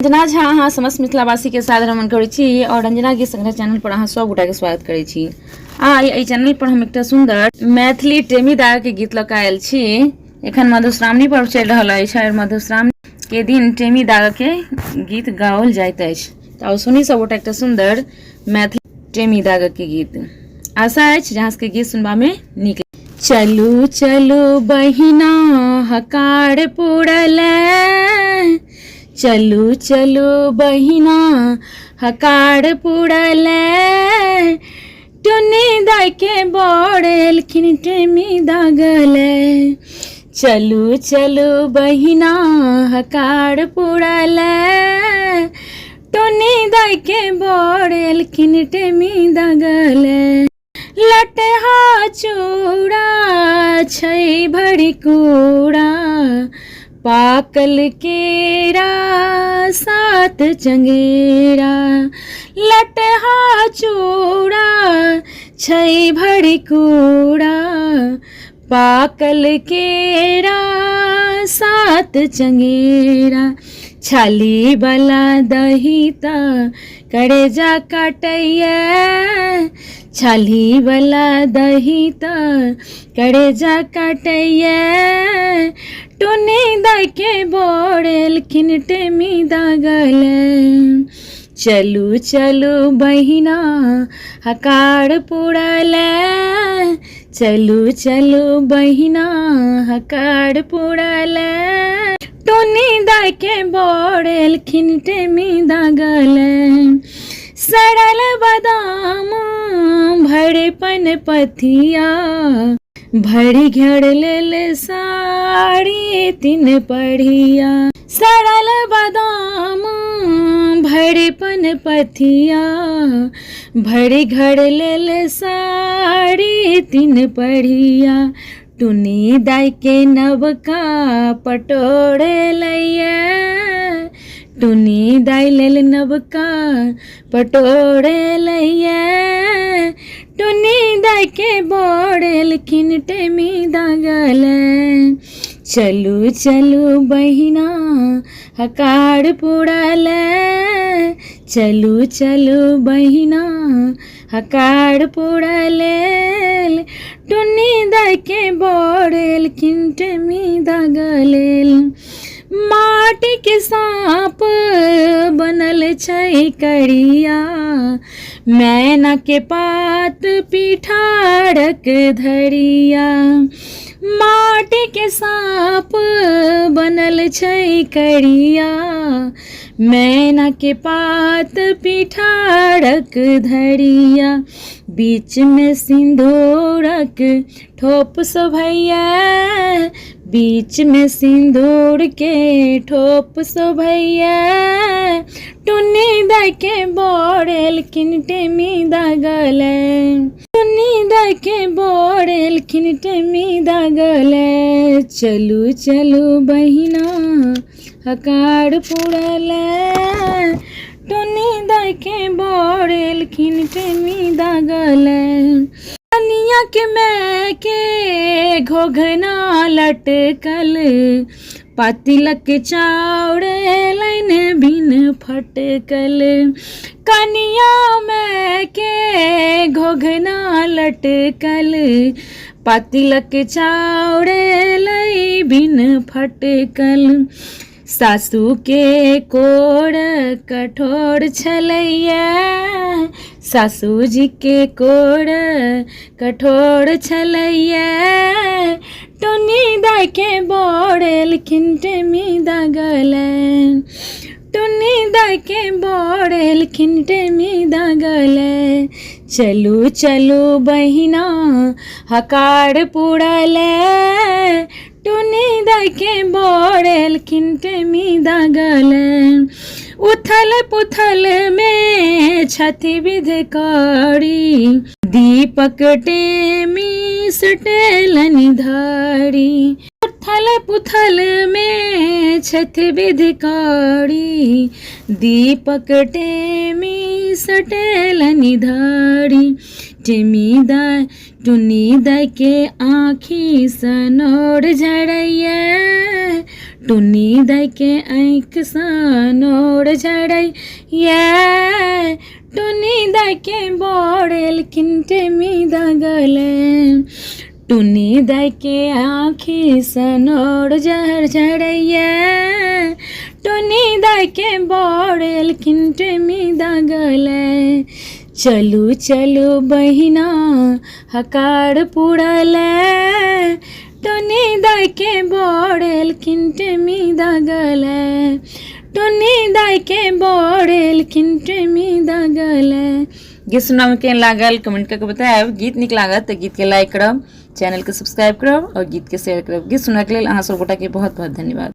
अंजना झा अहाँ समस्त मिथिलावासी के साथ रमन करै छी और अंजना के संग्रह चैनल पर अहाँ सब गोटा के स्वागत करै छी। आई चैनल पर हम एकटा सुंदर मैथिली टेमी दागा के गीत लऽ कऽ आयल छी। एखन मधुश्रावणी पर्व चलि रहल अछि और मधुश्रावणी के दिन टेमी दागा के गीत गाओल जाइत अछि। तऽ सुनी सब गोटा एकटा सुंदर मैथिली टेमी दागा के गीत। आशा अछि जे अहाँ सबके गीत सुनबा में नीक। चलू चलू बहिना हकार पुरलै, चलू चलू बहिना हकार पुरलै, टुनी दाई के बड़ एलखिन टेमी दागलै। चलू चलू बहिना हकार पुरलै, टुनी दाई के बड़ एलखिन टेमी दागलै। लटहा चूड़ा छै भरी कूड़ा, पाकल केरा सात चंगेरा। लटहा चूड़ा छै भरी कूड़ा, पाकल केरा सात चंगेरा। छाली वाला दही त करेजा काटैया, छाली वाला दही त करेजा काटैया, टुनी दाई के बड़ एलखिन टेमी दागलै। चलू चलू बहिना हकार पुरलै, चलू चलू बहिना हकार पुरलै, टुनी दाई के बड़ एलखिन टेमी दागलै। सड़ल बादाम भरे पन पथिया, भरी घेर लेल साड़ी तीन पढ़िया। सड़ल बादाम भरे पन पथिया, भरी घर लेल साड़ी तीन पढ़िया। टुनी दाई के नवका पटोरे लैया, टुनी दाई लेल नवका पटोरे लैया, टुनी दाई के बड़ एलखिन टेमी दागलै। चलू चलू बहिना हकार पुरलै, चलू चलू बहिना हकार पुरलै, टुनी दाई के बड़ एलखिन टेमी दागलै। माटी के सांप बनल छै करिया, मैना के पात पिठारक धरिया। माटी के सांप बनल छै करिया, मैना के पात पिठारक धरिया। बीच में सिंदूरक ठोप शोभैया, बीच में सिंदूर के ठोप शोभैया, टुनी दाई के बड़ एलखिन टेमी दागलै। टुनी दाई के बड़ एलखिन टेमी दागलै। चलू चलू बहिना हकार पुरलै, टुनी दाई के बड़ एलखिन टेमी दागलै। कनिया के मैं के घोघना लटकल, पातिलक चाउर लाइन बिन फटकल। कनिया मैं के घोघना लटकल, पातिलक चाउर लाई बिन फटकल। सासू के कोर कठोर छलैया, सासू जी के कोर कठोर छलैया, टुनी दाई के बड़ एलखिन टेमी दागलै। टुनी दाई के बड़ एलखिन टेमी दागलै। चलू चलू बहिना हकार पुरलै, टुनी दाई के बड़ एलखिन टेमी दागलै। उथल पुथल में छथि विध करी, दीपक टेमी सटेलनि धारी। उथल पुथल में छथि विध करी, दीपक टेमी सटेलनि धारी। टेमी दाई टुनी दाई के आँखी सनोड़ झड़ैया, टुनी दाई के आँख सनोड़ झड़ैया, टुनी दाई के बोड़ेल किन टेमी दा गले, टुनी दाई के आँखी सनोड़ झड़ैया, टुनी दाई के बोड़ेल किन टेमी दा गले। चलू चलू बहिना हकार पुड़ले, टुनी दाई के बोड़ेल किन टेमी दा गले, टुनी दाई के बोड़ेल किन टेमी दा गले। गीत सुनना में केहन लागल कमेंट करके बताएब। गीत नीक लागत तो गीत के लाइक करब, चैनल के सब्सक्राइब करब और गीत के शेयर करब। गीत सुनने के लिए अहाँ सब गोटा के बहुत बहुत धन्यवाद।